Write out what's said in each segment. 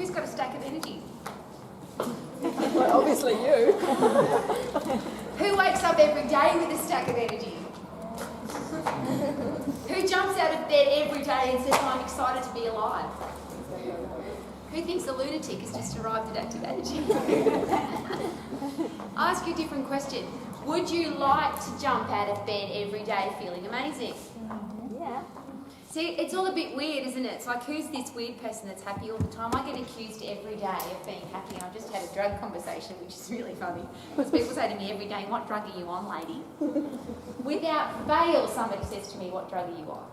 Who's got a stack of energy? Well, obviously you. Who wakes up every day with a stack of energy? Who jumps out of bed every day and says, I'm excited to be alive? Who thinks a lunatic has just arrived at active energy? I'll ask you a different question. Would you like to jump out of bed every day feeling amazing? Yeah. See, it's all a bit weird, isn't it? It's like, who's this weird person that's happy all the time? I get accused every day of being happy. I just had a drug conversation, which is really funny. Because people say to me every day, what drug are you on, lady? Without fail, somebody says to me, what drug are you on?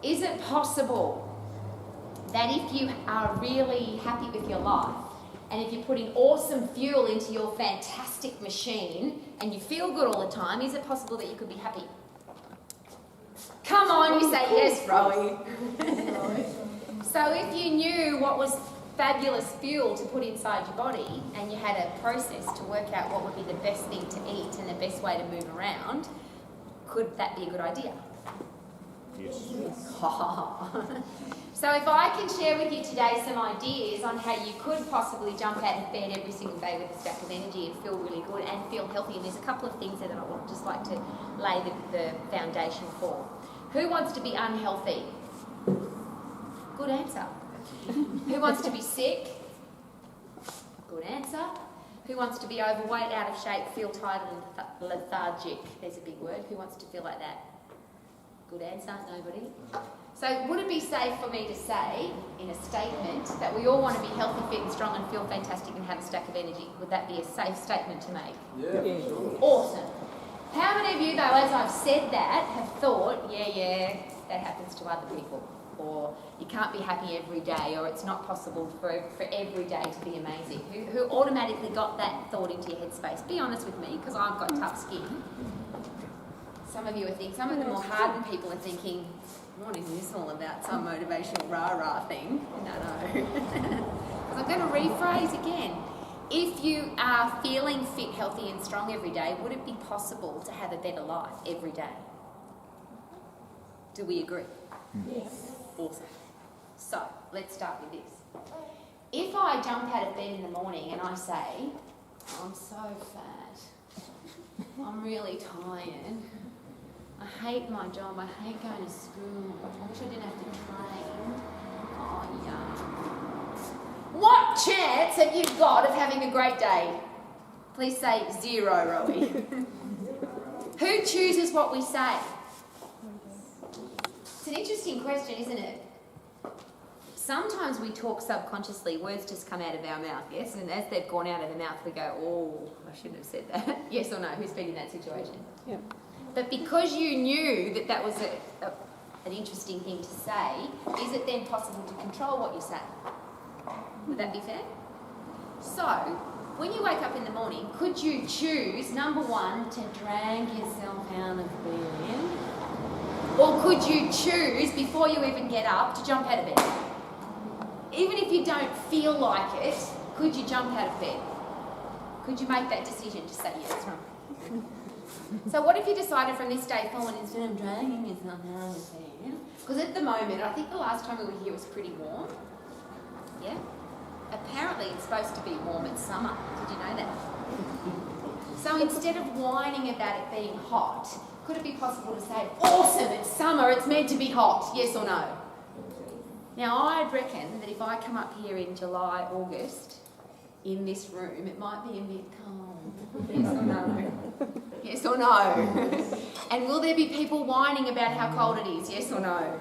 Is it possible that if you are really happy with your life, and if you're putting awesome fuel into your fantastic machine, and you feel good all the time, is it possible that you could be happy? Come on, you say yes, Rowie. So if you knew what was fabulous fuel to put inside your body, and you had a process to work out what would be the best thing to eat and the best way to move around, could that be a good idea? Yes. So if I can share with you today some ideas on how you could possibly jump out of bed every single day with a stack of energy and feel really good and feel healthy, and there's a couple of things that I would just like to lay the foundation for. Who wants to be unhealthy? Good answer. Who wants to be sick? Good answer. Who wants to be overweight, out of shape, feel tired and lethargic? There's a big word. Who wants to feel like that? Good answer. Nobody. So would it be safe for me to say in a statement that we all want to be healthy, fit and strong and feel fantastic and have a stack of energy? Would that be a safe statement to make? Yeah. Awesome. How many of you, though, as I've said that, have thought, yeah, that happens to other people, or you can't be happy every day, or it's not possible for every day to be amazing? Who automatically got that thought into your headspace? Be honest with me, because I've got tough skin. Some of you are thinking, some of the more hardened people are thinking, what is this all about, some motivational rah-rah thing? No. Because I'm going to rephrase again. If you are feeling fit, healthy and strong every day, would it be possible to have a better life every day? Do we agree? Yes. Awesome. So, let's start with this. If I jump out of bed in the morning and I say, I'm so fat, I'm really tired, I hate my job, I hate going to school, I wish I didn't have to train, oh yeah. What chance have you got of having a great day? Please say 0, Rowie. Who chooses what we say? It's an interesting question, isn't it? Sometimes we talk subconsciously, words just come out of our mouth, yes? And as they've gone out of the mouth, we go, oh, I shouldn't have said that. Yes or no? Who's been in that situation? Yeah. But because you knew that that was an interesting thing to say, is it then possible to control what you say? Would that be fair? So, when you wake up in the morning, could you choose, number one, to drag yourself out of bed? Or could you choose, before you even get up, to jump out of bed? Even if you don't feel like it, could you jump out of bed? Could you make that decision to say yes? So what if you decided from this day forward, instead of dragging yourself out of bed, because at the moment, I think the last time we were here was pretty warm. Yeah? Apparently it's supposed to be warm, it's summer. Did you know that? So instead of whining about it being hot, could it be possible to say, awesome, it's summer, it's meant to be hot, yes or no? Now I'd reckon that if I come up here in July, August, in this room, it might be a bit cold. Yes or no? Yes or no? And will there be people whining about how cold it is? Yes or no?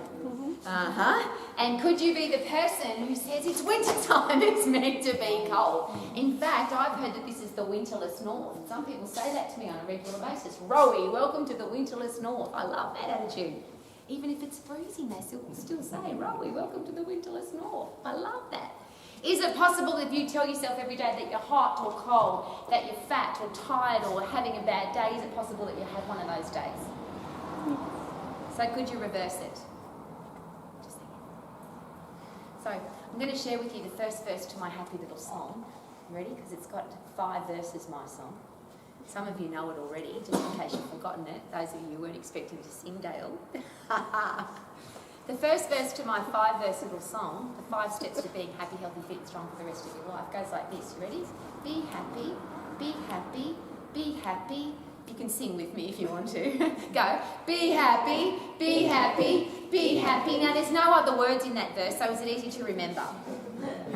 Uh-huh. And could you be the person who says it's winter time, it's meant to be cold? In fact, I've heard that this is the winterless north. Some people say that to me on a regular basis. Rowie, welcome to the winterless north. I love that attitude. Even if it's freezing, they still say, Rowie, welcome to the winterless north. I love that. Is it possible if you tell yourself every day that you're hot or cold, that you're fat or tired or having a bad day, is it possible that you have one of those days? So could you reverse it? Just think. So I'm going to share with you the first verse to my happy little song. Ready? Because it's got 5 verses, my song. Some of you know it already, just in case you've forgotten it. Those of you who weren't expecting to sing, Dale. The first verse to my 5-verse little song, the 5 steps to being happy, healthy, fit, strong for the rest of your life, goes like this. You ready? Be happy, be happy, be happy. You can sing with me if you want to. Go. Be happy, be happy, be happy. Now, there's no other words in that verse, so is it easy to remember?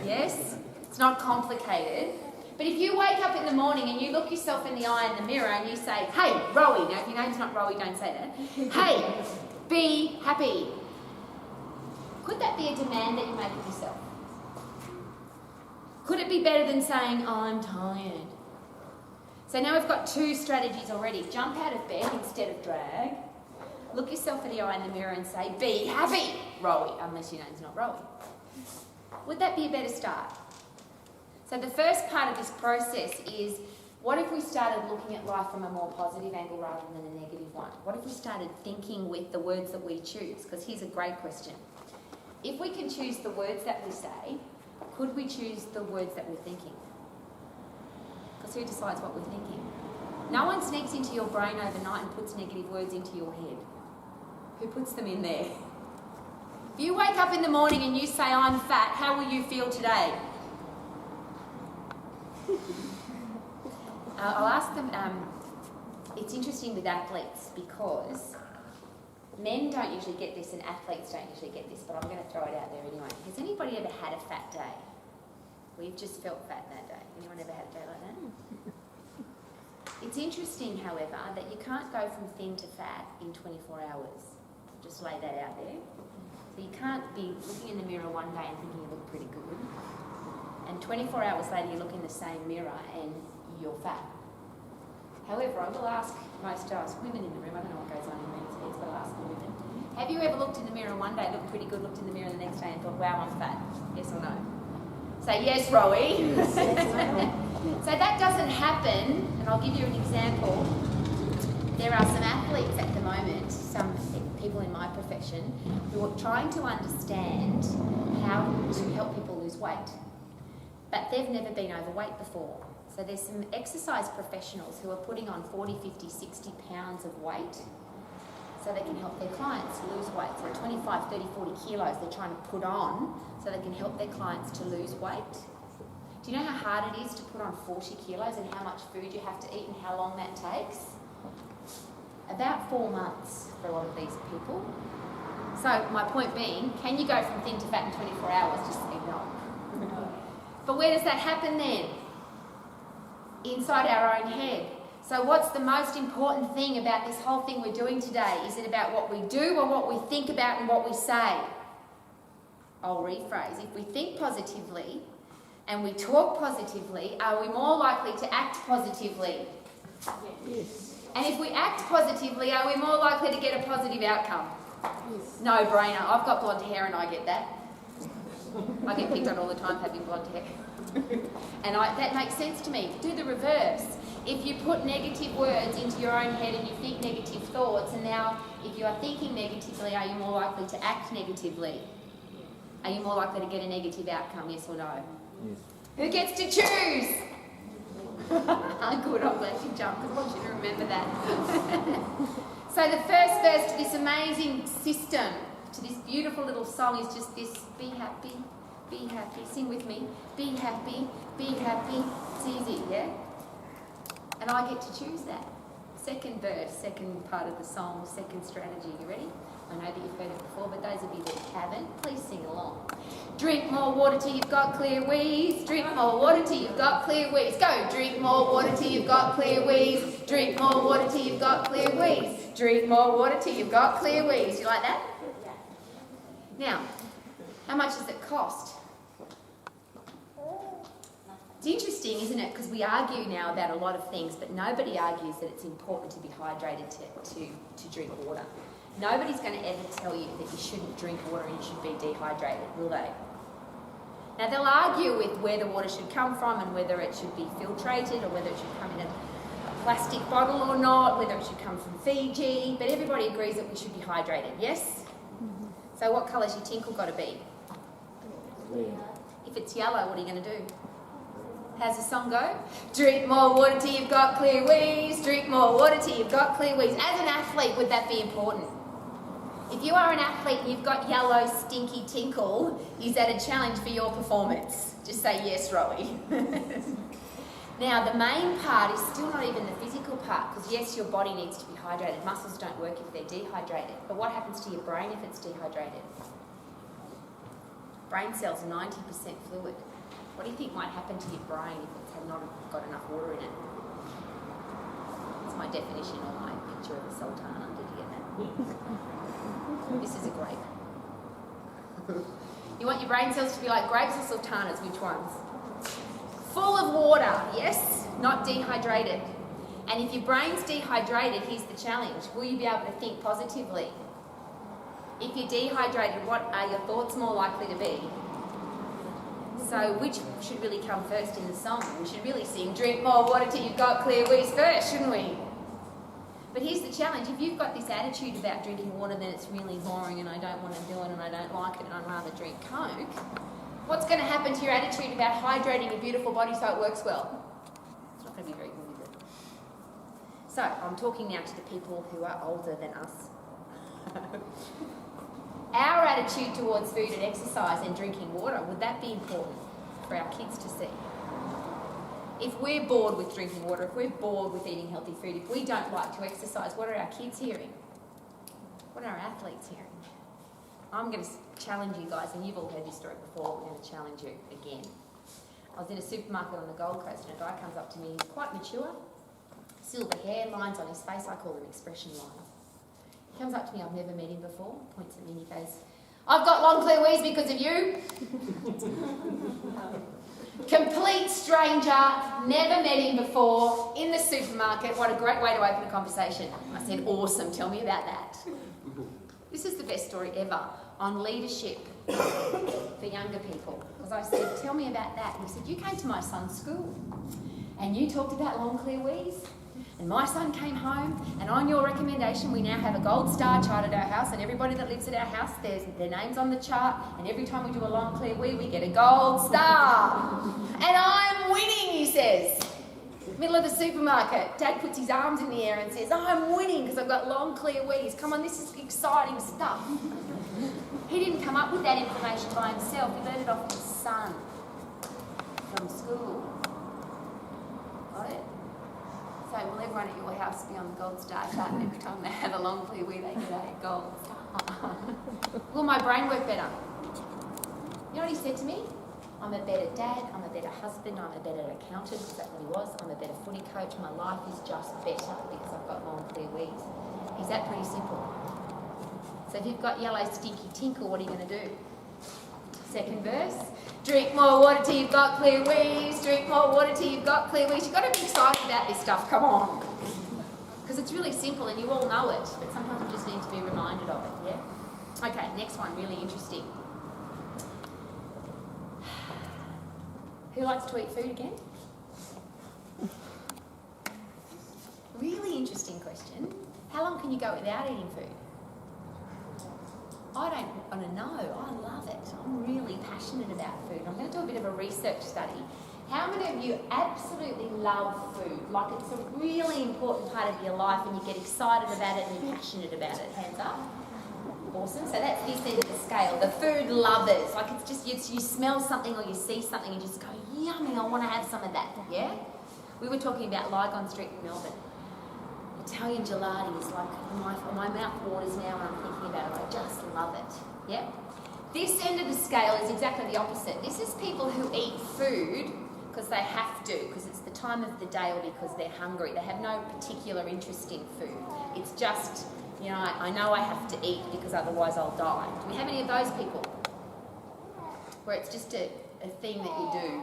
Yes? It's not complicated. But if you wake up in the morning and you look yourself in the eye in the mirror and you say, hey, Rowie. Now, if your name's not Rowie, don't say that. Hey, be happy. Could that be a demand that you make of yourself? Could it be better than saying, I'm tired? So now we've got 2 strategies already. Jump out of bed instead of drag. Look yourself in the eye in the mirror and say, be happy, Rowie, unless your name's not Rowie. Would that be a better start? So the first part of this process is, what if we started looking at life from a more positive angle rather than a negative one? What if we started thinking with the words that we choose? Because here's a great question. If we can choose the words that we say, could we choose the words that we're thinking? Because who decides what we're thinking? No one sneaks into your brain overnight and puts negative words into your head. Who puts them in there? If you wake up in the morning and you say, I'm fat, how will you feel today? I'll ask them, it's interesting with athletes because men don't usually get this and athletes don't usually get this, but I'm going to throw it out there anyway. Has anybody ever had a fat day? We've just felt fat that day. Anyone ever had a day like that? It's interesting, however, that you can't go from thin to fat in 24 hours. Just lay that out there. So you can't be looking in the mirror one day and thinking you look pretty good, and 24 hours later you look in the same mirror and you're fat. However, I will ask most of us women in the room, I don't know what goes on in men's heads, but I'll ask the women, have you ever looked in the mirror one day, looked pretty good, looked in the mirror the next day and thought, wow, I'm fat? Yes or no? Say yes, Rowie. So that doesn't happen, and I'll give you an example. There are some athletes at the moment, some people in my profession, who are trying to understand how to help people lose weight. But they've never been overweight before. So there's some exercise professionals who are putting on 40, 50, 60 pounds of weight so they can help their clients lose weight. So 25, 30, 40 kilos they're trying to put on so they can help their clients to lose weight. Do you know how hard it is to put on 40 kilos and how much food you have to eat and how long that takes? About 4 months for a lot of these people. So my point being, can you go from thin to fat in 24 hours? Just say no. But where does that happen then? Inside our own head. So what's the most important thing about this whole thing we're doing today? Is it about what we do or what we think about and what we say? I'll rephrase. If we think positively and we talk positively, are we more likely to act positively? Yes. And if we act positively, are we more likely to get a positive outcome? Yes. No brainer. I've got blonde hair and I get that. I get picked on all the time having blonde hair. And that makes sense to me. Do the reverse. If you put negative words into your own head and you think negative thoughts, and now if you are thinking negatively, are you more likely to act negatively? Are you more likely to get a negative outcome, yes or no? Yes. Who gets to choose? Good, I'm glad you jumped because I want you to remember that. So the first verse to this amazing system, to this beautiful little song is just this: be happy, be happy. Sing with me. Be happy, be happy. It's easy, yeah? And I get to choose that. Second verse, second part of the song, second strategy. You ready? I know that you've heard it before, but those of you that haven't, please sing along. Drink more water till you've got clear wheeze. Drink more water till you've got clear wheeze. Go! Drink more water till you've got clear wheeze. Drink more water till you've got clear wheeze. Drink more water till you've got clear wheeze. You like that? Now, how much does it cost? It's interesting, isn't it? Because we argue now about a lot of things, but nobody argues that it's important to be hydrated to drink water. Nobody's going to ever tell you that you shouldn't drink water and you should be dehydrated, will they? Now, they'll argue with where the water should come from and whether it should be filtrated or whether it should come in a plastic bottle or not, whether it should come from Fiji, but everybody agrees that we should be hydrated, yes? Mm-hmm. So what colour's your tinkle got to be? Clear. If it's yellow, what are you going to do? How's the song go? Drink more water till you've got clear wheeze. Drink more water till you've got clear wheeze. As an athlete, would that be important? If you are an athlete and you've got yellow stinky tinkle, is that a challenge for your performance? Just say yes, Rowie. Now, the main part is still not even the physical part, because yes, your body needs to be hydrated. Muscles don't work if they're dehydrated. But what happens to your brain if it's dehydrated? Brain cells are 90% fluid. What do you think might happen to your brain if it's not got enough water in it? That's my definition or my picture of a sultana. Did you get that? This is a grape. You want your brain cells to be like grapes or sultanas? Which ones? Full of water, yes? Not dehydrated. And if your brain's dehydrated, here's the challenge. Will you be able to think positively? If you're dehydrated, what are your thoughts more likely to be? So which should really come first in the song? We should really sing, drink more water till you've got clear wheeze first, shouldn't we? But here's the challenge. If you've got this attitude about drinking water, then it's really boring and I don't want to do it and I don't like it and I'd rather drink Coke, what's going to happen to your attitude about hydrating your beautiful body so it works well? It's not going to be very good, is it? So I'm talking now to the people who are older than us. Our attitude towards food and exercise and drinking water, would that be important for our kids to see? If we're bored with drinking water, if we're bored with eating healthy food, if we don't like to exercise, what are our kids hearing? What are our athletes hearing? I'm going to challenge you guys, and you've all heard this story before, we're going to challenge you again. I was in a supermarket on the Gold Coast and a guy comes up to me, he's quite mature, silver hair, lines on his face, I call them expression lines. He comes up to me, I've never met him before, points at me and he goes, I've got long clear wheeze because of you. Complete stranger, never met him before, in the supermarket. What a great way to open a conversation. I said, awesome, tell me about that. This is the best story ever on leadership for younger people. Because I said, tell me about that. And he said, you came to my son's school and you talked about long clear wheeze. And my son came home, and on your recommendation, we now have a gold star chart at our house, and everybody that lives at our house, their name's on the chart, and every time we do a long clear wee, we get a gold star. And I'm winning, he says. Middle of the supermarket, Dad puts his arms in the air and says, I'm winning because I've got long clear wheeze. Come on, this is exciting stuff. He didn't come up with that information by himself. He learned it off his son from school. Got it? So will everyone at your house be on the gold star chart, and every time they have a long clear wee, they get a gold star? Will my brain work better? You know what he said to me? I'm a better dad, I'm a better husband, I'm a better accountant, because that's what he was. I'm a better footy coach. My life is just better because I've got long clear wheeze. Is that pretty simple? So if you've got yellow stinky tinkle, what are you going to do? Second verse. Drink more water till you've got clear wheeze. Drink more water till you've got clear wheeze. You've got to be excited about this stuff. Come on. Because it's really simple and you all know it. But sometimes you just need to be reminded of it, yeah? Okay, next one. Really interesting. Who likes to eat food again? Really interesting question. How long can you go without eating food? I don't want to know. I love it. I'm really passionate about food. I'm going to do a bit of a research study. How many of you absolutely love food? Like it's a really important part of your life and you get excited about it and you're passionate about it? Hands up. Awesome. So that's this end of the scale. The food lovers. Like it's just, you smell something or you see something and you just go, yummy, I want to have some of that. Yeah? We were talking about Lygon Street in Melbourne. Italian gelati is like, my mouth waters now when I'm thinking about it. I just love it. Yeah? This end of the scale is exactly the opposite. This is people who eat food because they have to, because it's the time of the day or because they're hungry. They have no particular interest in food. It's just, you know I have to eat because otherwise I'll die. Do we have any of those people? Where it's just a thing that you do.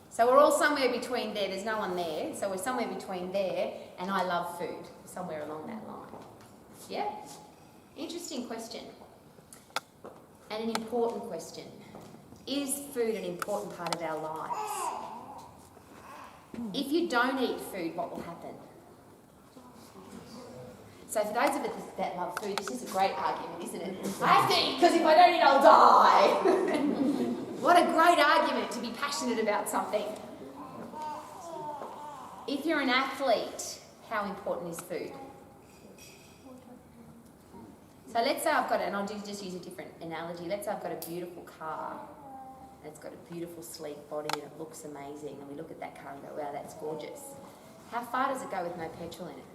So we're all somewhere between there. There's no one there. So we're somewhere between there and I love food. Somewhere along that line. Yeah? Interesting question. And an important question. Is food an important part of our lives? If you don't eat food, what will happen? So for those of us that love food, this is a great argument, isn't it? I have to eat because if I don't eat, I'll die. What a great argument to be passionate about something. If you're an athlete, how important is food? So So let's say I've got, and I'll just use a different analogy. Let's say I've got a beautiful car, and it's got a beautiful sleek body, and it looks amazing, and we look at that car and go, wow, that's gorgeous. How far does it go with no petrol in it?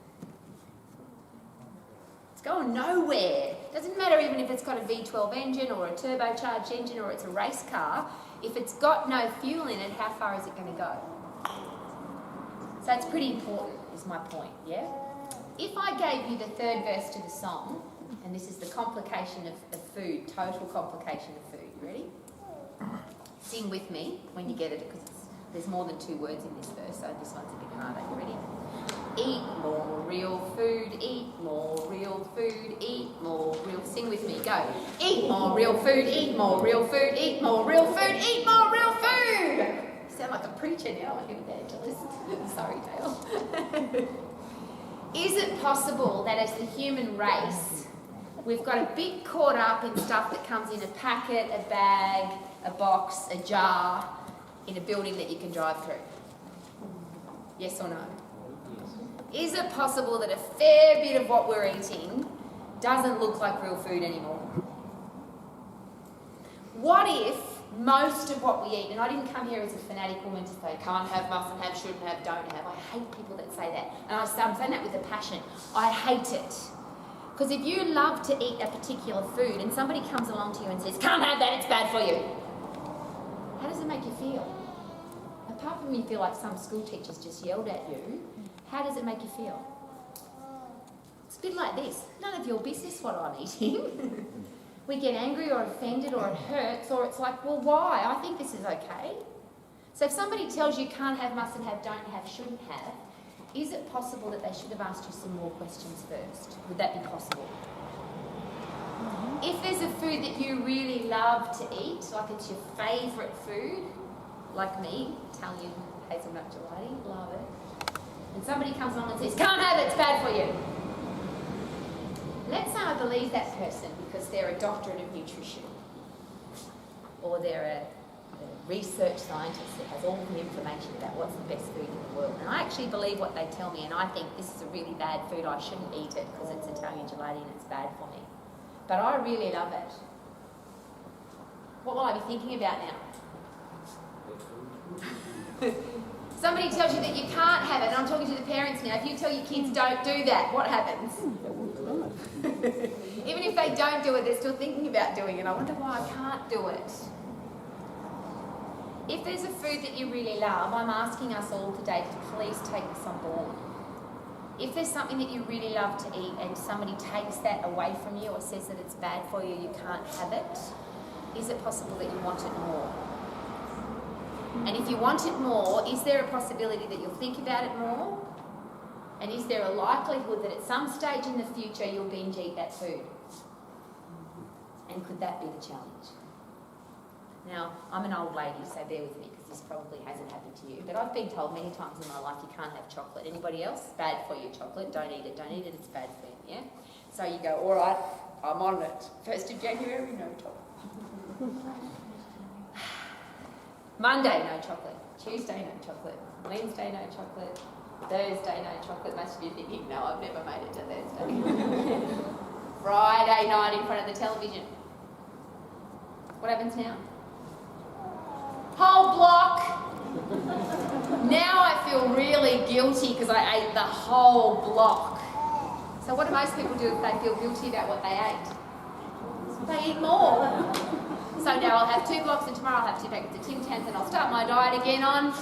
It's going nowhere. Doesn't matter even if it's got a V12 engine or a turbocharged engine or it's a race car. If it's got no fuel in it, how far is it going to go? So it's pretty important, is my point, yeah? If I gave you the third verse to the song, and this is the complication of food, total complication of food, you ready? Sing with me when you get it, because there's more than 2 words in this verse, so this one's a bit harder. You ready? Eat more real food, eat more real food, eat more real... Sing with me, go. Eat more real food, eat more real food, eat more real food, eat more real food! You sound like a preacher now, like an evangelist. Sorry, Dale. Is it possible that as the human race, we've got a bit caught up in stuff that comes in a packet, a bag, a box, a jar, in a building that you can drive through? Yes or no? Is it possible that a fair bit of what we're eating doesn't look like real food anymore? What if most of what we eat, and I didn't come here as a fanatic woman to say can't have, mustn't have, shouldn't have, don't have. I hate people that say that. And I'm saying that with a passion. I hate it. Because if you love to eat a particular food and somebody comes along to you and says, can't have that, it's bad for you. How does it make you feel? Apart from you feel like some school teachers just yelled at you, how does it make you feel? It's a bit like this. None of your business what I'm eating. We get angry or offended or it hurts, or it's like, well, why? I think this is okay. So if somebody tells you can't have, mustn't have, don't have, shouldn't have, is it possible that they should have asked you some more questions first? Would that be possible? If there's a food that you really love to eat, like it's your favourite food, like me, Italian hazelnut gelati, love it, and somebody comes along and says, can't have it, it's bad for you. Let's say I believe that person because they're a doctorate of nutrition, or they're a research scientist that has all the information about what's the best food in the world. And I actually believe what they tell me, and I think this is a really bad food, I shouldn't eat it because it's Italian gelati and it's bad for me. But I really love it. What will I be thinking about now? Somebody tells you that you can't have it, and I'm talking to the parents now. If you tell your kids don't do that, what happens? Even if they don't do it, they're still thinking about doing it. I wonder why I can't do it. If there's a food that you really love, I'm asking us all today to please take this on board. If there's something that you really love to eat and somebody takes that away from you or says that it's bad for you, you can't have it, is it possible that you want it more? And if you want it more, is there a possibility that you'll think about it more? And is there a likelihood that at some stage in the future you'll binge eat that food? And could that be the challenge? Now, I'm an old lady, so bear with me because this probably hasn't happened to you. But I've been told many times in my life you can't have chocolate. Anybody else? Bad for you, chocolate. Don't eat it, it's bad for you, yeah? So you go, all right, I'm on it. 1st of January, no chocolate. Monday, no chocolate. Tuesday, no chocolate. Wednesday, no chocolate. Thursday, no chocolate. Most of you thinking, no, I've never made it to Thursday. Friday night in front of the television. What happens now? Whole block. Now I feel really guilty because I ate the whole block. So what do most people do if they feel guilty about what they ate? They eat more. So now I'll have 2 blocks and tomorrow I'll have 2 packets of Tim Tams and I'll start my diet again on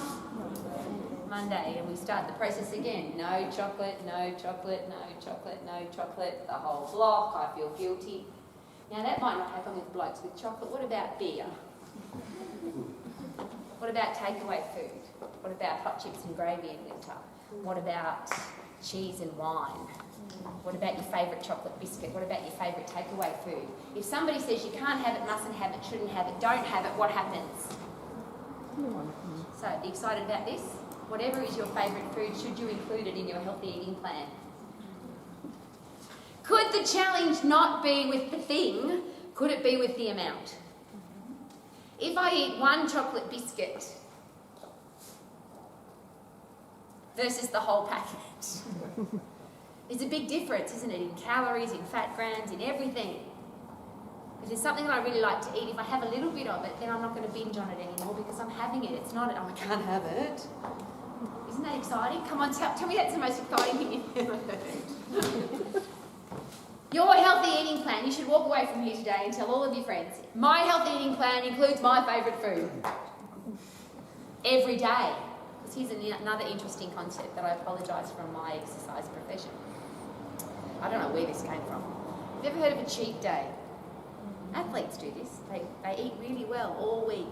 Monday, and we start the process again. No chocolate, no chocolate, no chocolate, no chocolate, the whole block. I feel guilty. Now that might not happen with blokes with chocolate. What about beer? What about takeaway food? What about hot chips and gravy in winter? What about cheese and wine? What about your favourite chocolate biscuit? What about your favourite takeaway food? If somebody says you can't have it, mustn't have it, shouldn't have it, don't have it, what happens? So, are you excited about this? Whatever is your favourite food, should you include it in your healthy eating plan? Could the challenge not be with the thing? Could it be with the amount? If I eat 1 chocolate biscuit versus the whole packet, There's a big difference, isn't it, in calories, in fat grams, in everything. If there's something that I really like to eat, if I have a little bit of it, then I'm not going to binge on it anymore because I'm having it. It's not, oh, I can't have it. Isn't that exciting? Come on, tell me that's the most exciting thing you've ever heard. Your healthy eating plan, you should walk away from here today and tell all of your friends, my healthy eating plan includes my favourite food. Every day. Because here's another interesting concept that I apologise from my exercise profession. I don't know where this came from. Have you ever heard of a cheat day? Athletes do this. They eat really well all week.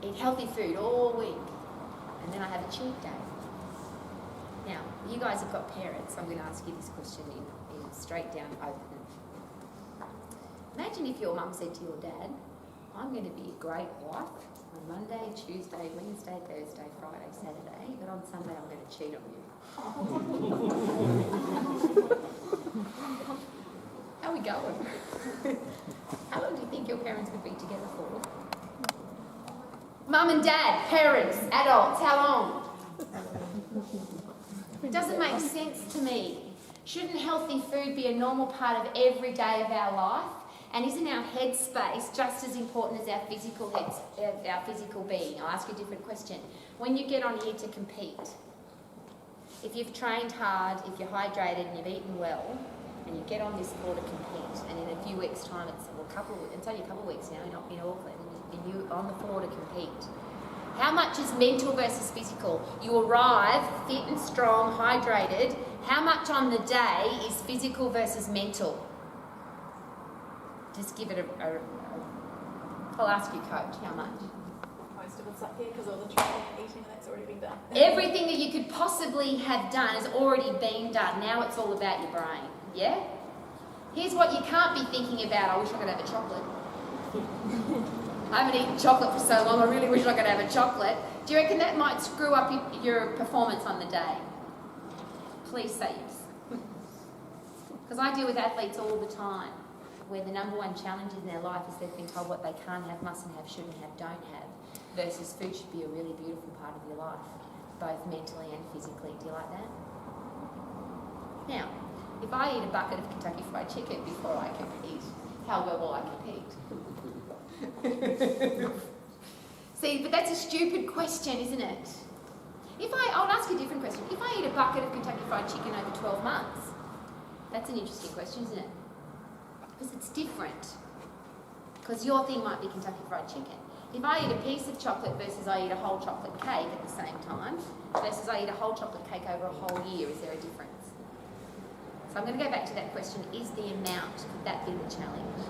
Eat healthy food all week. And then I have a cheat day. Now, you guys have got parents, so I'm going to ask you this question in straight down open. Imagine if your mum said to your dad, I'm going to be a great wife on Monday, Tuesday, Wednesday, Thursday, Friday, Saturday, but on Sunday I'm going to cheat on you. How are we going? How long do you think your parents would be together for? Mum and dad, parents, adults, how long? It doesn't make sense to me. Shouldn't healthy food be a normal part of every day of our life? And isn't our head space just as important as our physical being? I'll ask you a different question. When you get on here to compete, if you've trained hard, if you're hydrated and you've eaten well, and you get on this floor to compete, and in a few weeks' time, it's only a couple of weeks now in Auckland, and you're on the floor to compete. How much is mental versus physical? You arrive fit and strong, hydrated. How much on the day is physical versus mental? Just give it I'll ask you, Coach, how much? Most of it's up here because all the training and eating and that's already been done. Everything that you could possibly have done has already been done. Now it's all about your brain, yeah? Here's what you can't be thinking about. I wish I could have a chocolate. I haven't eaten chocolate for so long, I really wish I could have a chocolate. Do you reckon that might screw up your performance on the day? Please say yes. Because I deal with athletes all the time, where the number one challenge in their life is they've been told what they can't have, mustn't have, shouldn't have, don't have, versus food should be a really beautiful part of your life, both mentally and physically. Do you like that? Now, if I eat a bucket of Kentucky Fried Chicken before I compete, how well will I compete? See, but that's a stupid question, isn't it? I'll ask you a different question. If I eat a bucket of Kentucky Fried Chicken over 12 months, that's an interesting question, isn't it? Because it's different. Because your thing might be Kentucky Fried Chicken. If I eat a piece of chocolate versus I eat a whole chocolate cake at the same time, versus I eat a whole chocolate cake over a whole year, is there a difference? So I'm going to go back to that question, is the amount, could that be the challenge?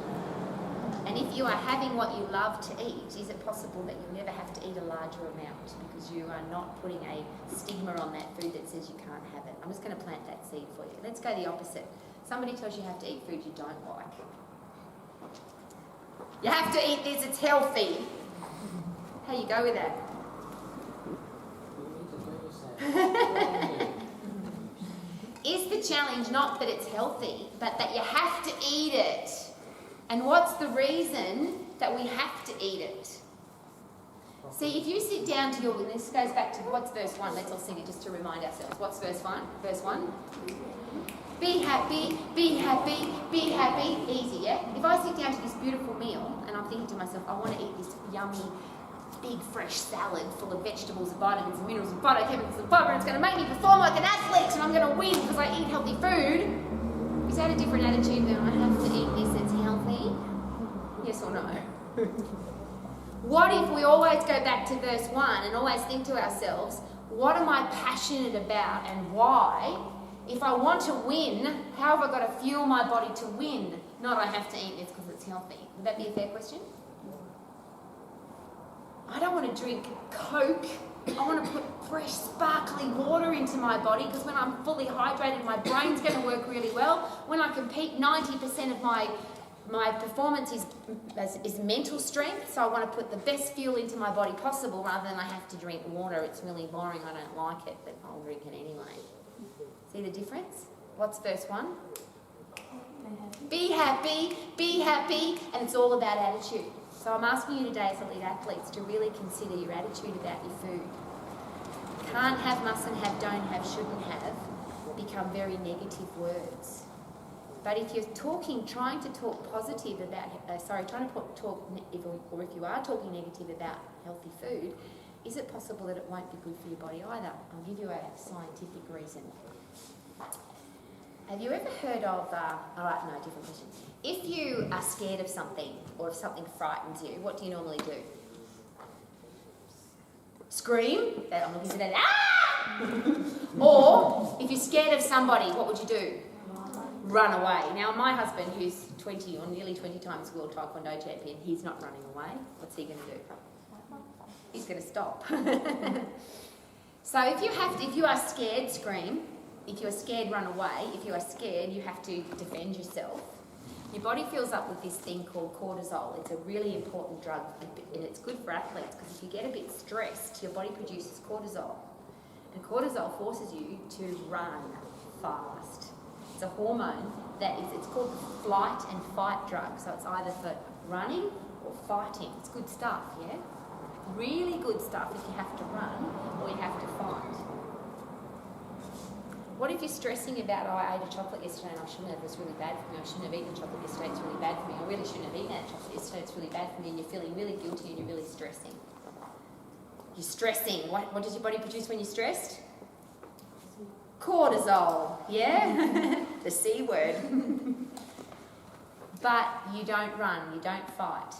And if you are having what you love to eat, is it possible that you never have to eat a larger amount because you are not putting a stigma on that food that says you can't have it? I'm just going to plant that seed for you. Let's go the opposite. Somebody tells you have to eat food you don't like. You have to eat this, it's healthy. How you go with that? Is the challenge not that it's healthy, but that you have to eat it? And what's the reason that we have to eat it? See, if you sit down to and this goes back to what's verse 1, let's all sing it just to remind ourselves. What's verse 1? Verse 1? Be happy, be happy, be happy. Easy, yeah? If I sit down to this beautiful meal and I'm thinking to myself, I want to eat this yummy, big, fresh salad full of vegetables and vitamins and minerals and phytochemicals and fibre, and it's going to make me perform like an athlete and I'm going to win because I eat healthy food. Is that a different attitude than I have to eat this that's healthy? Yes or no? What if we always go back to verse 1 and always think to ourselves, what am I passionate about and why? If I want to win, how have I got to fuel my body to win? Not I have to eat this because it's healthy. Would that be a fair question? I don't want to drink Coke. I want to put fresh, sparkly water into my body because when I'm fully hydrated, my brain's going to work really well. When I compete, 90% of my performance is mental strength, so I want to put the best fuel into my body possible rather than I have to drink water. It's really boring, I don't like it, but I'll drink it anyway. See the difference? What's verse 1? Be happy, and it's all about attitude. So I'm asking you today as elite athletes to really consider your attitude about your food. Can't have, mustn't have, don't have, shouldn't have, become very negative words. But if you're trying to talk positive about, or if you are talking negative about healthy food, is it possible that it won't be good for your body either? I'll give you a scientific reason. Have you ever heard of, different question. If you are scared of something, or if something frightens you, what do you normally do? Scream? I'm looking for that. Ah! Or, if you're scared of somebody, what would you do? Run away. Now, my husband, who's 20 or nearly 20 times world taekwondo champion, he's not running away. What's he going to do? He's going to stop. So if you are scared, scream. If you are scared, run away. If you are scared, you have to defend yourself. Your body fills up with this thing called cortisol. It's a really important drug, and it's good for athletes because if you get a bit stressed, your body produces cortisol. And cortisol forces you to run fast. It's a hormone it's called the flight and fight drug. So it's either for running or fighting. It's good stuff, yeah? Really good stuff if you have to run or you have to fight. What if you're stressing about, I ate a chocolate yesterday and I shouldn't have, it was really bad for me, I shouldn't have eaten a chocolate yesterday, it's really bad for me, I really shouldn't have eaten that chocolate yesterday, it's really bad for me, and you're feeling really guilty and you're really stressing. You're stressing. What does your body produce when you're stressed? Cortisol, yeah? The C word. But you don't run, you don't fight.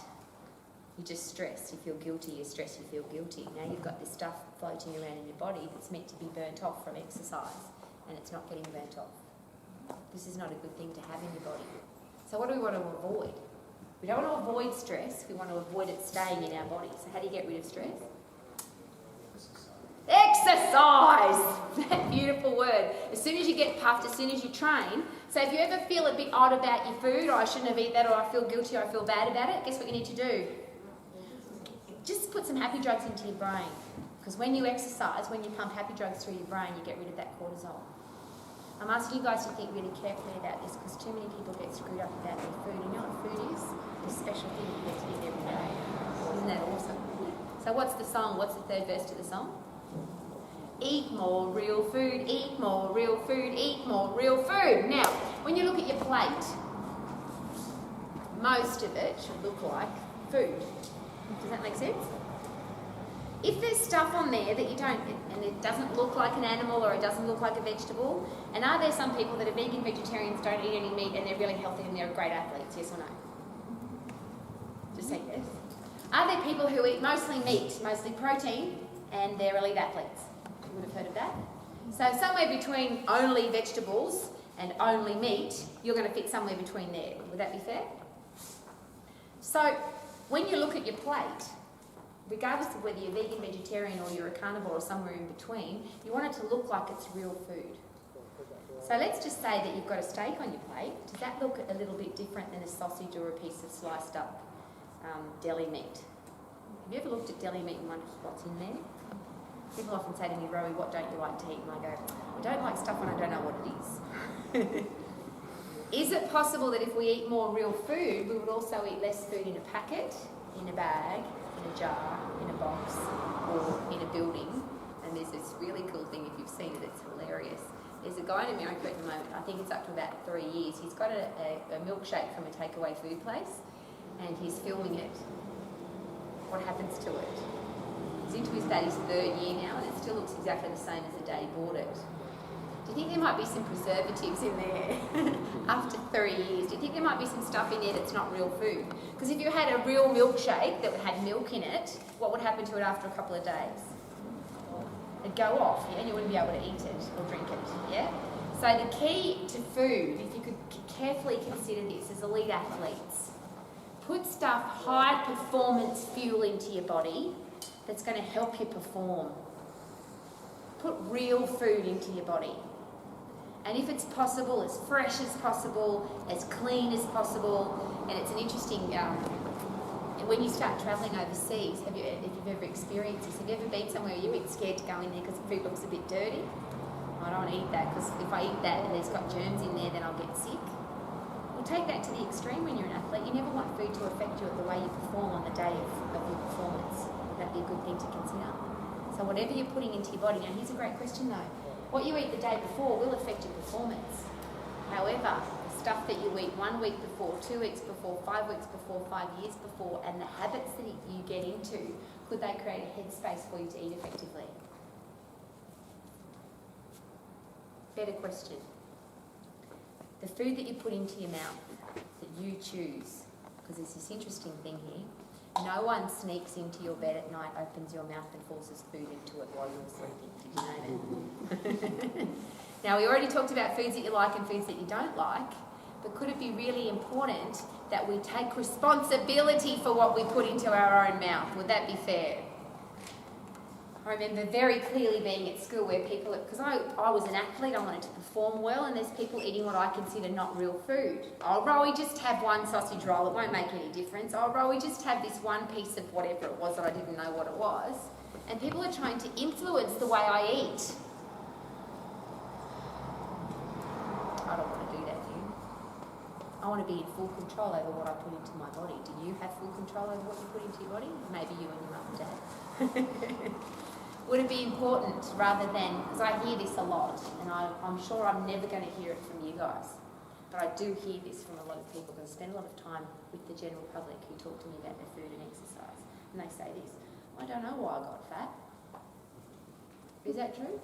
You just stress, you feel guilty, you stress, you feel guilty. Now you've got this stuff floating around in your body that's meant to be burnt off from exercise, and it's not getting burnt off. This is not a good thing to have in your body. So what do we want to avoid? We don't want to avoid stress, we want to avoid it staying in our body. So how do you get rid of stress? Exercise! That beautiful word. As soon as you get puffed, as soon as you train. So if you ever feel a bit odd about your food, or I shouldn't have eaten that, or I feel guilty, or I feel bad about it, guess what you need to do? Just put some happy drugs into your brain. Because when you exercise, when you pump happy drugs through your brain, you get rid of that cortisol. I'm asking you guys to think really carefully about this because too many people get screwed up about their food. And you know what food is? This special thing you get to eat every day. Isn't that awesome? So what's the song? What's the third verse to the song? Eat more real food, eat more real food, eat more real food. Now, when you look at your plate, most of it should look like food. Does that make sense? If there's stuff on there that you don't, and it doesn't look like an animal or it doesn't look like a vegetable, and are there some people that are vegan, vegetarians, don't eat any meat, and they're really healthy and they're great athletes, yes or no? Just say yes. Are there people who eat mostly meat, mostly protein, and they're elite athletes? You would have heard of that. So somewhere between only vegetables and only meat, you're going to fit somewhere between there. Would that be fair? So when you look at your plate, regardless of whether you're vegan, vegetarian, or you're a carnivore or somewhere in between, you want it to look like it's real food. So let's just say that you've got a steak on your plate. Does that look a little bit different than a sausage or a piece of sliced up deli meat? Have you ever looked at deli meat and wondered what's in there? People often say to me, Rowie, what don't you like to eat? And I go, I don't like stuff when I don't know what it is. Is it possible that if we eat more real food, we would also eat less food in a packet, in a bag, in a jar, in a box, or in a building? And there's this really cool thing, if you've seen it, it's hilarious. There's a guy in America at the moment, I think it's up to about 3 years, he's got a milkshake from a takeaway food place, and he's filming it. What happens to it? He's into his 3rd year now, and it still looks exactly the same as the day he bought it. Do you think there might be some preservatives in there after 3 years? Do you think there might be some stuff in there that's not real food? Because if you had a real milkshake that had milk in it, what would happen to it after a couple of days? It'd go off, yeah, and you wouldn't be able to eat it or drink it, yeah? So the key to food, if you could carefully consider this as elite athletes, put stuff, high performance fuel into your body that's going to help you perform. Put real food into your body. And if it's possible, as fresh as possible, as clean as possible. And it's an interesting, and when you start travelling overseas, if you've ever experienced this, have you ever been somewhere where you're a bit scared to go in there because the food looks a bit dirty? I don't want to eat that because if I eat that and there's got germs in there, then I'll get sick. Well, take that to the extreme when you're an athlete. You never want food to affect you at the way you perform on the day of your performance. That'd be a good thing to consider. So whatever you're putting into your body, now here's a great question though. What you eat the day before will affect your performance. However, the stuff that you eat 1 week before, 2 weeks before, 5 weeks before, 5 years before, and the habits that you get into, could they create a headspace for you to eat effectively? Better question. The food that you put into your mouth, that you choose, because there's this interesting thing here, no one sneaks into your bed at night, opens your mouth and forces food into it while you're sleeping. Did you know that? Now, we already talked about foods that you like and foods that you don't like, but could it be really important that we take responsibility for what we put into our own mouth? Would that be fair? I remember very clearly being at school where people, because I was an athlete, I wanted to perform well, and there's people eating what I consider not real food. Oh, Rowie, just have one sausage roll, it won't make any difference. Oh, Rowie, just have this one piece of whatever it was that I didn't know what it was. And people are trying to influence the way I eat. I don't want to do that, do you? I want to be in full control over what I put into my body. Do you have full control over what you put into your body? Maybe you and your mum and dad. Would it be important rather than, because I hear this a lot, and I'm sure I'm never going to hear it from you guys, but I do hear this from a lot of people because I spend a lot of time with the general public who talk to me about their food and exercise, and they say this, I don't know why I got fat. Is that true?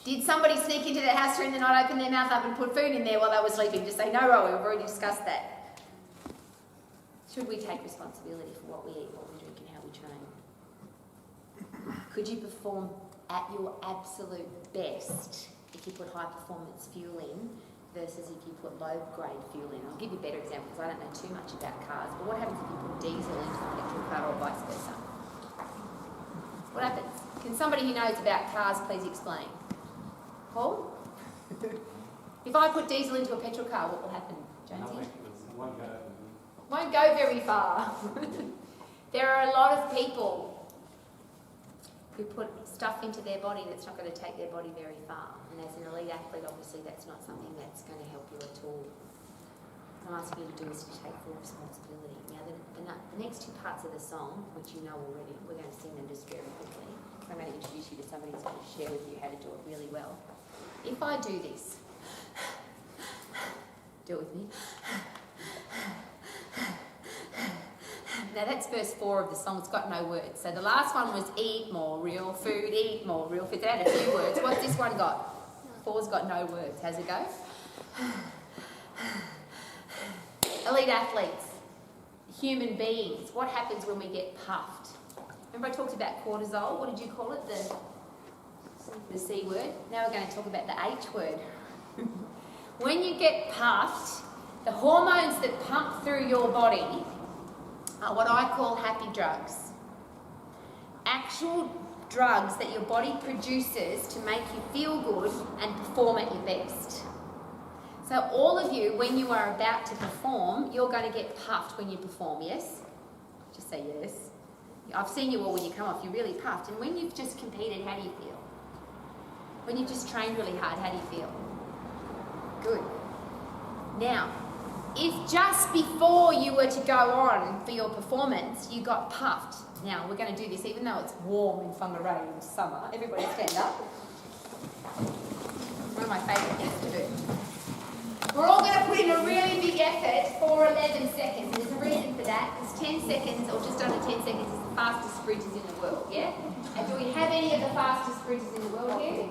Did somebody sneak into their house during the night, open their mouth up and put food in there while they were sleeping? Just say, no, Rowie, we've already discussed that. Should we take responsibility for what we eat, what we drink and how we train? Could you perform at your absolute best if you put high performance fuel in versus if you put low grade fuel in? I'll give you a better example because I don't know too much about cars, but what happens if you put diesel into a petrol car or vice versa? What happens? Can somebody who knows about cars please explain? Paul? If I put diesel into a petrol car, what will happen, Jonesy? Won't go very far. There are a lot of people who put stuff into their body that's not going to take their body very far. And as an elite athlete, obviously that's not something that's going to help you at all. What I'm asking you to do is to take full responsibility. Now, the next two parts of the song, which you know already, we're going to sing them just very quickly. I'm going to introduce you to somebody who's going to share with you how to do it really well. If I do this, do it with me. Now that's verse 4 of the song, it's got no words. So the last one was eat more real food, eat more real food. It had a few words. What's this one got? 4's got no words. How's it go? Elite athletes, human beings, what happens when we get puffed? Remember I talked about cortisol? What did you call it? The C word. Now we're going to talk about the H word. When you get puffed, the hormones that pump through your body are what I call happy drugs. Actual drugs that your body produces to make you feel good and perform at your best. So all of you, when you are about to perform, you're going to get puffed when you perform, yes? Just say yes. I've seen you all when you come off, you're really puffed. And when you've just competed, how do you feel? When you've just trained really hard, how do you feel? Good. Now, if just before you were to go on for your performance, you got puffed. Now, we're going to do this even though it's warm in Whangarei in summer. Everybody stand up. One of my favourite things to do. We're all going to put in a really big effort for 11 seconds. There's a reason for that, because 10 seconds, or just under 10 seconds, is the fastest sprinters in the world, yeah? And do we have any of the fastest sprinters in the world here?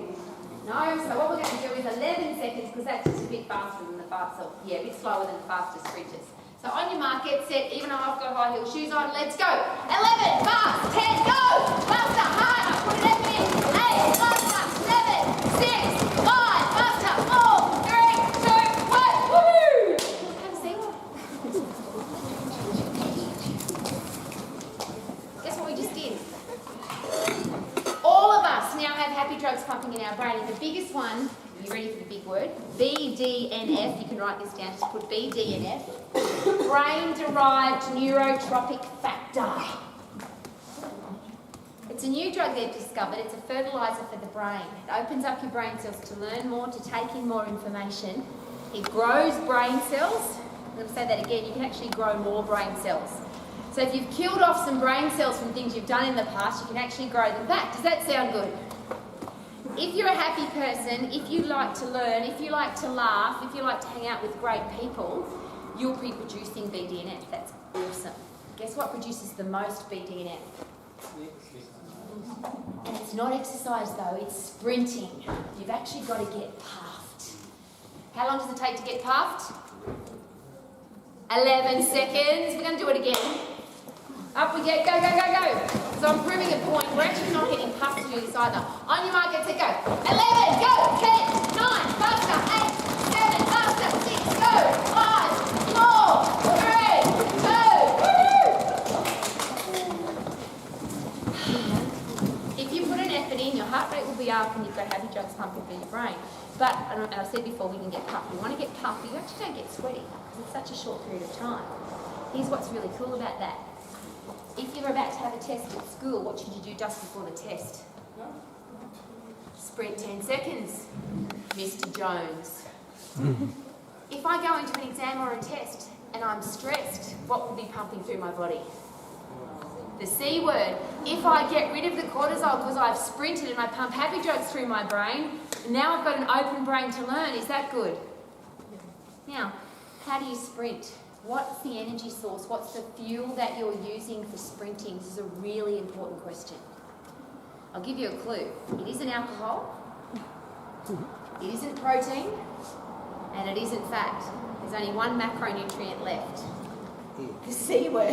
No, so what we're going to do is 11 seconds, because that's just a bit faster than the fastest, a bit slower than the fastest sprinters. So on your mark, get set, even though I've got high heel shoes on, let's go. 11, fast, 10, go! Faster, harder, put an effort in. 8, faster, 7, 6, 5, faster, 4, 3, 2, 1, woohoo! Have a seat. Guess what we just did? All of us now have happy drugs pumping in our brain, and the biggest one, are you ready for the big word? BDNF, you can write this down, just put BDNF, brain-derived neurotropic factor. It's a new drug they've discovered, it's a fertiliser for the brain. It opens up your brain cells to learn more, to take in more information. It grows brain cells. I'm going to say that again, you can actually grow more brain cells. So if you've killed off some brain cells from things you've done in the past, you can actually grow them back. Does that sound good? If you're a happy person, if you like to learn, if you like to laugh, if you like to hang out with great people, you'll be producing BDNF. That's awesome. Guess what produces the most BDNF? And it's not exercise though, it's sprinting. You've actually got to get puffed. How long does it take to get puffed? 11 seconds. We're going to do it again. Up we get, go, go, go, go. So I'm proving a point. We're actually not getting puffed to do this either. On your mark, get set, go. 11, go. 10, 9, faster. 8, 7, faster. 6, go. 5, 4, 3, 2. If you put an effort in, your heart rate will be up and you've got happy drugs pumping through your brain. But, and I said before, we can get puffed. We want to get puffed, but you actually don't get sweaty because it's such a short period of time. Here's what's really cool about that. If you're about to have a test at school, what should you do just before the test? Sprint 10 seconds, Mr. Jones. If I go into an exam or a test and I'm stressed, what will be pumping through my body? The C word. If I get rid of the cortisol because I've sprinted and I pump happy drugs through my brain, now I've got an open brain to learn. Is that good? Now, how do you sprint? What's the energy source? What's the fuel that you're using for sprinting? This is a really important question. I'll give you a clue. It isn't alcohol, it isn't protein, and it isn't fat. There's only one macronutrient left. The C word.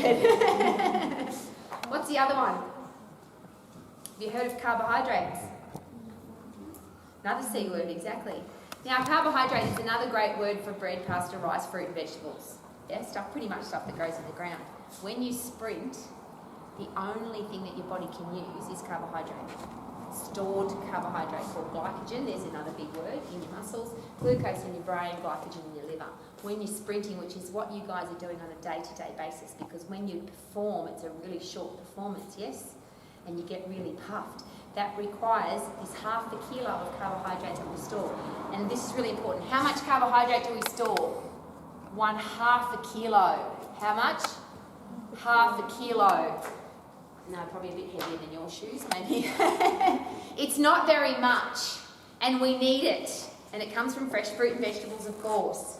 What's the other one? Have you heard of carbohydrates? Another C word, exactly. Now, carbohydrate is another great word for bread, pasta, rice, fruit and vegetables. Yeah, pretty much stuff that grows in the ground. When you sprint, the only thing that your body can use is carbohydrate. Stored carbohydrate called glycogen, there's another big word, in your muscles, glucose in your brain, glycogen in your liver. When you're sprinting, which is what you guys are doing on a day-to-day basis, because when you perform, it's a really short performance, yes? And you get really puffed. That requires this half a kilo of carbohydrates that we store. And this is really important. How much carbohydrate do we store? 1/2 a kilo. How much? 1/2 a kilo. No, probably a bit heavier than your shoes, maybe. It's not very much, and we need it. And it comes from fresh fruit and vegetables, of course.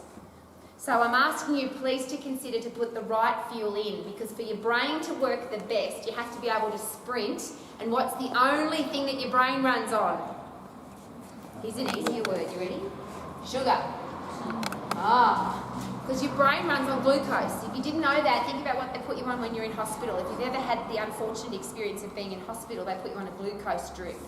So I'm asking you please to consider to put the right fuel in, because for your brain to work the best, you have to be able to sprint. And what's the only thing that your brain runs on? Here's an easier word, you ready? Sugar. Because your brain runs on glucose. If you didn't know that, think about what they put you on when you're in hospital. If you've ever had the unfortunate experience of being in hospital, they put you on a glucose drip.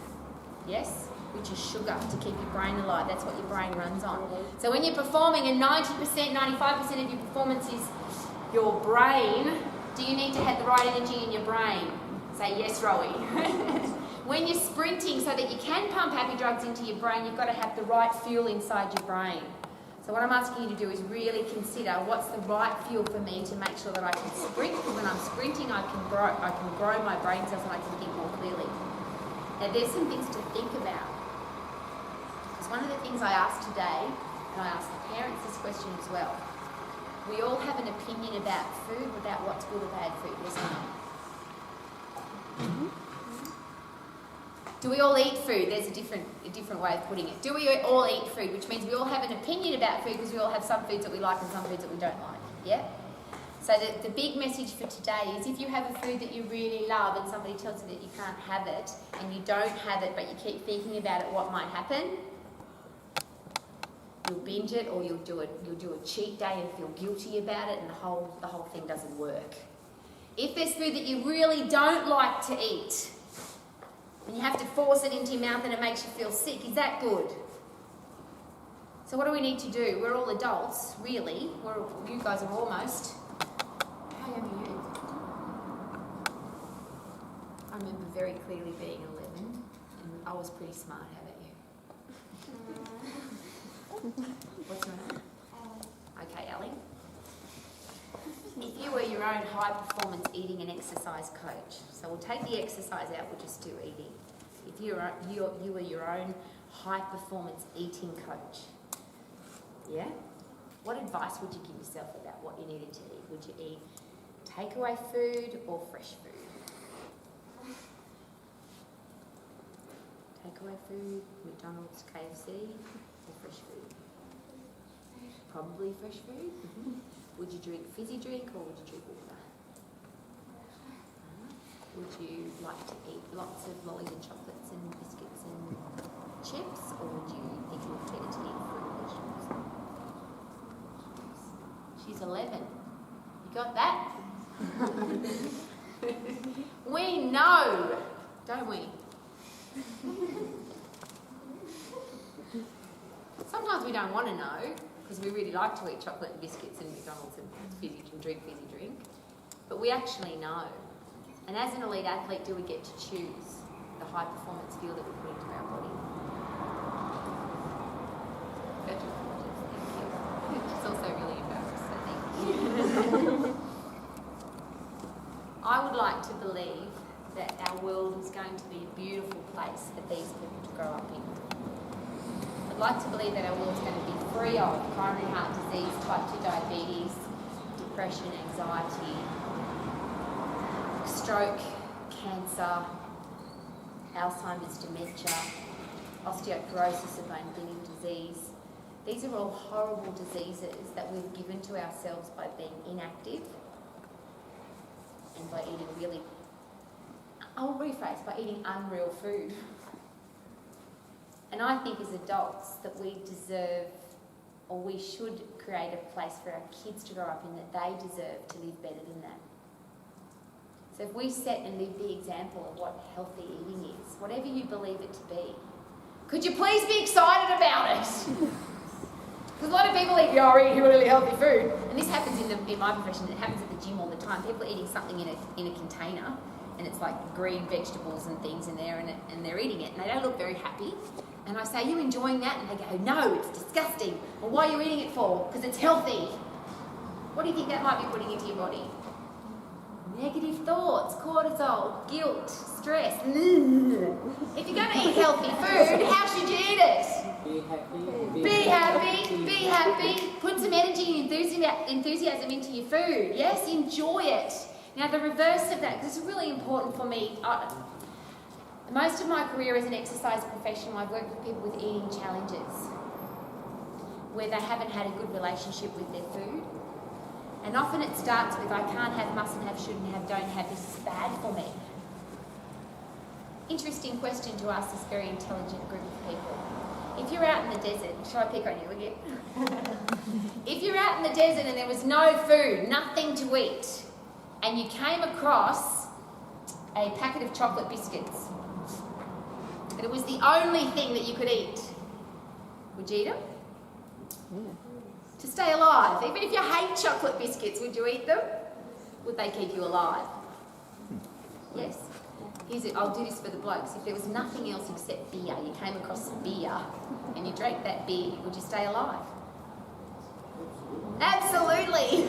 Yes? Which is sugar to keep your brain alive. That's what your brain runs on. So when you're performing and 90%, 95% of your performance is your brain, do you need to have the right energy in your brain? Say yes, Rowie. When you're sprinting so that you can pump happy drugs into your brain, you've got to have the right fuel inside your brain. So what I'm asking you to do is really consider what's the right fuel for me to make sure that I can sprint, because when I'm sprinting I can grow my brain cells and I can think more clearly. Now there's some things to think about. Because one of the things I asked today, and I asked the parents this question as well, we all have an opinion about food, about what's good or bad food, yes or no? Do we all eat food? There's a different way of putting it. Do we all eat food? Which means we all have an opinion about food, because we all have some foods that we like and some foods that we don't like. Yeah? So the big message for today is, if you have a food that you really love and somebody tells you that you can't have it, and you don't have it but you keep thinking about it, what might happen? You'll binge it, or you'll do a cheat day and feel guilty about it, and the whole thing doesn't work. If there's food that you really don't like to eat, and you have to force it into your mouth and it makes you feel sick, is that good? So what do we need to do? We're all adults, really. You guys are almost. How young are you? I remember very clearly being 11, and I was pretty smart. How about you? What's your name? Okay, Ellie. If you were your own high-performance eating and exercise coach, so we'll take the exercise out, we'll just do eating. If you were your own high-performance eating coach, yeah? What advice would you give yourself about what you needed to eat? Would you eat takeaway food or fresh food? takeaway food, McDonald's, KFC, or fresh food? Probably fresh food. Would you drink fizzy drink or would you drink water? Would you like to eat lots of lollies and chocolates and biscuits and chips, or would you think it would be better to eat fruit and vegetables? She's 11. You got that? We know, don't we? Sometimes we don't want to know because we really like to eat chocolate and biscuits and McDonald's and fizzy drink. But we actually know. And as an elite athlete, do we get to choose the high performance fuel that we put into our body? Thank you. She's also really embarrassed, so thank you. I would like to believe that our world is going to be a beautiful place for these people to grow up in. I'd like to believe that our world is going to be free of coronary heart disease, type 2 diabetes, depression, anxiety, stroke, cancer, Alzheimer's, dementia, osteoporosis, a bone-thinning disease. These are all horrible diseases that we've given to ourselves by being inactive and by eating really, I'll rephrase, by eating unreal food. And I think as adults that we deserve, or we should create a place for our kids to grow up in that they deserve to live better than that. So if we set and live the example of what healthy eating is, whatever you believe it to be, could you please be excited about it? Because a lot of people eat really healthy food, and this happens in my profession. It happens at the gym all the time. People are eating something in a container, and it's like green vegetables and things in there, and they're eating it, and they don't look very happy. And I say, "Are you enjoying that?" And they go, "No, it's disgusting." Well, why are you eating it for? Because it's healthy. What do you think that might be putting into your body? Negative thoughts, cortisol, guilt, stress. If you're going to eat healthy food, how should you eat it? Be happy. Put some energy and enthusiasm into your food. Yes, enjoy it. Now, the reverse of that, this is really important for me. Most of my career as an exercise professional, I've worked with people with eating challenges where they haven't had a good relationship with their food. And often it starts with, I can't have, mustn't have, shouldn't have, don't have, this is bad for me. Interesting question to ask this very intelligent group of people. If you're out in the desert, shall I pick on you again? If you're out in the desert and there was no food, nothing to eat, and you came across a packet of chocolate biscuits, and it was the only thing that you could eat, would you eat them? Yeah. To stay alive. Even if you hate chocolate biscuits, would you eat them? Would they keep you alive? Yes. I'll do this for the blokes. If there was nothing else except beer, you came across some beer and you drank that beer, would you stay alive? Absolutely.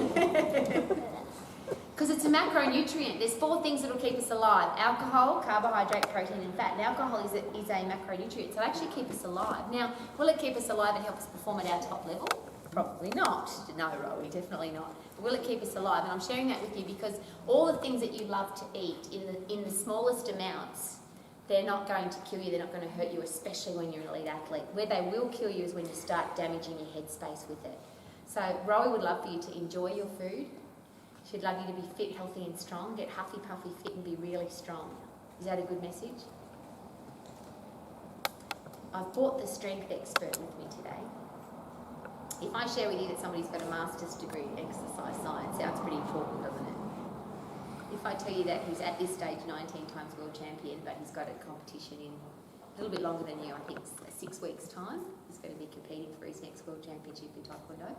Because it's a macronutrient. There's 4 things that will keep us alive. Alcohol, carbohydrate, protein and fat. And alcohol is a macronutrient, so it'll actually keep us alive. Now, will it keep us alive and help us perform at our top level? Probably not. No, Rowie, definitely not. But will it keep us alive? And I'm sharing that with you because all the things that you love to eat in the smallest amounts, they're not going to kill you, they're not going to hurt you, especially when you're an elite athlete. Where they will kill you is when you start damaging your headspace with it. So Rowie would love for you to enjoy your food. She'd love you to be fit, healthy and strong, get huffy, puffy, fit and be really strong. Is that a good message? I've brought the strength expert with me today. If I share with you that somebody's got a master's degree in exercise science, sounds pretty important, doesn't it? If I tell you that he's at this stage 19 times world champion, but he's got a competition in a little bit longer than you, I think 6 weeks' time, he's going to be competing for his next world championship in Taekwondo.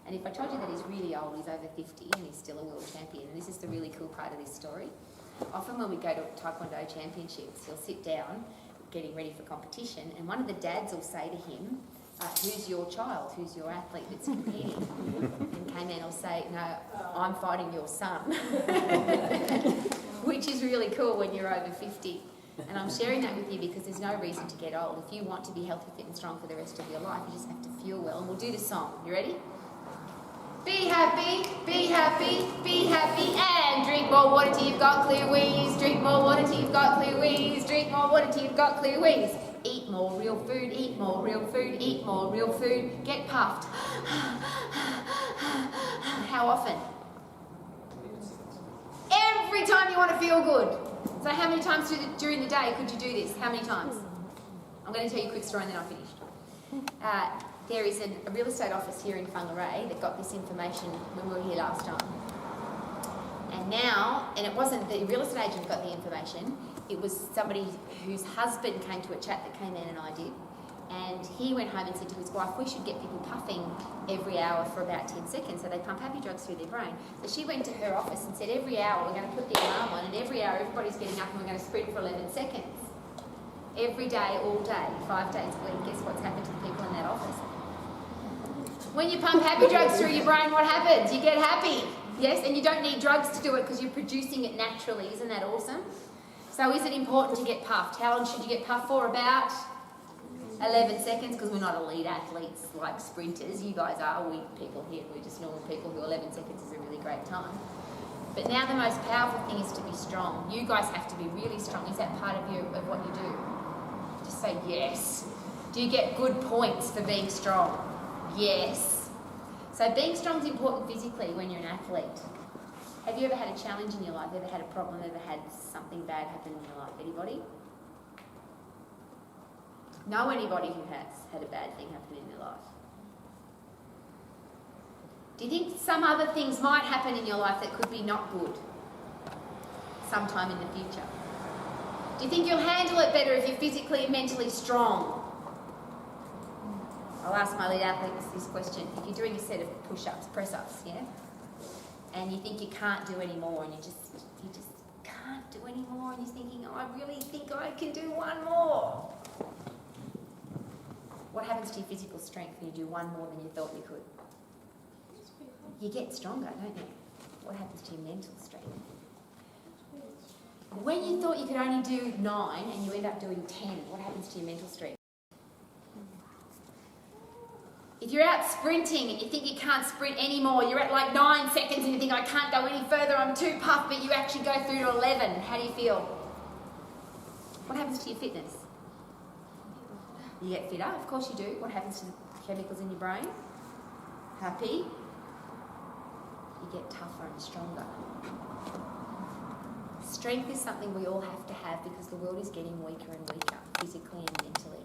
And if I told you that he's really old, he's over 50 and he's still a world champion, and this is the really cool part of this story. Often when we go to Taekwondo championships, he'll sit down getting ready for competition, and one of the dads will say to him, who's your child, who's your athlete that's competing? And K-Man will say, no, I'm fighting your son. Which is really cool when you're over 50. And I'm sharing that with you because there's no reason to get old. If you want to be healthy, fit and strong for the rest of your life, you just have to feel well. And we'll do the song. You ready? Be happy, be happy, be happy, and drink more water till you've got clear wheeze. Drink more water till you've got clear wheeze. Drink more water till you've got clear wheeze. Eat more real food, eat more real food, eat more real food, get puffed. How often? Every time you want to feel good. So how many times during the day could you do this? How many times? I'm going to tell you a quick story and then I'll finish. There is a real estate office here in Whangarei that got this information when we were here last time. And now, and it wasn't the real estate agent got the information, it was somebody whose husband came to a chat that came in and I did. And he went home and said to his wife, we should get people puffing every hour for about 10 seconds so they pump happy drugs through their brain. So she went to her office and said, every hour we're going to put the alarm on and every hour everybody's getting up and we're going to sprint for 11 seconds. Every day, all day, 5 days a week. Guess what's happened to the people in that office? When you pump happy drugs through your brain, what happens? You get happy. Yes, and you don't need drugs to do it because you're producing it naturally. Isn't that awesome? So is it important to get puffed? How long should you get puffed for? About 11 seconds, because we're not elite athletes like sprinters. You guys are. We people here, we're just normal people who 11 seconds is a really great time. But now the most powerful thing is to be strong. You guys have to be really strong. Is that part of what you do? Just say yes. Do you get good points for being strong? Yes. So being strong is important physically when you're an athlete. Have you ever had a challenge in your life? Ever had a problem? Ever had something bad happen in your life? Anybody? Know anybody who has had a bad thing happen in their life? Do you think some other things might happen in your life that could be not good sometime in the future? Do you think you'll handle it better if you're physically and mentally strong? I'll ask my lead athletes this question. If you're doing a set of push-ups, press-ups, yeah? And you think you can't do any more and you just can't do any more and you're thinking, oh, I really think I can do one more. What happens to your physical strength when you do one more than you thought you could? You get stronger, don't you? What happens to your mental strength? When you thought you could only do 9 and you end up doing 10, what happens to your mental strength? If you're out sprinting and you think you can't sprint anymore, you're at like 9 seconds and you think I can't go any further, I'm too puffed, but you actually go through to 11. How do you feel? What happens to your fitness? You get fitter, of course you do. What happens to the chemicals in your brain? Happy. You get tougher and stronger. Strength is something we all have to have because the world is getting weaker and weaker, physically and mentally.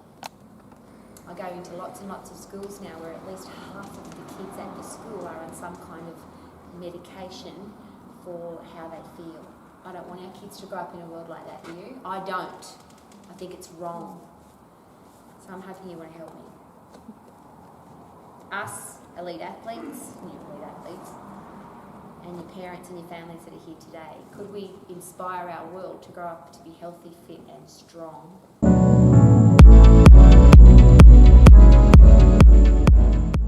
I go into lots and lots of schools now where at least half of the kids at the school are on some kind of medication for how they feel. I don't want our kids to grow up in a world like that, do you? I don't. I think it's wrong. So I'm hoping you want to help me. Us, elite athletes, and your parents and your families that are here today, could we inspire our world to grow up to be healthy, fit and strong?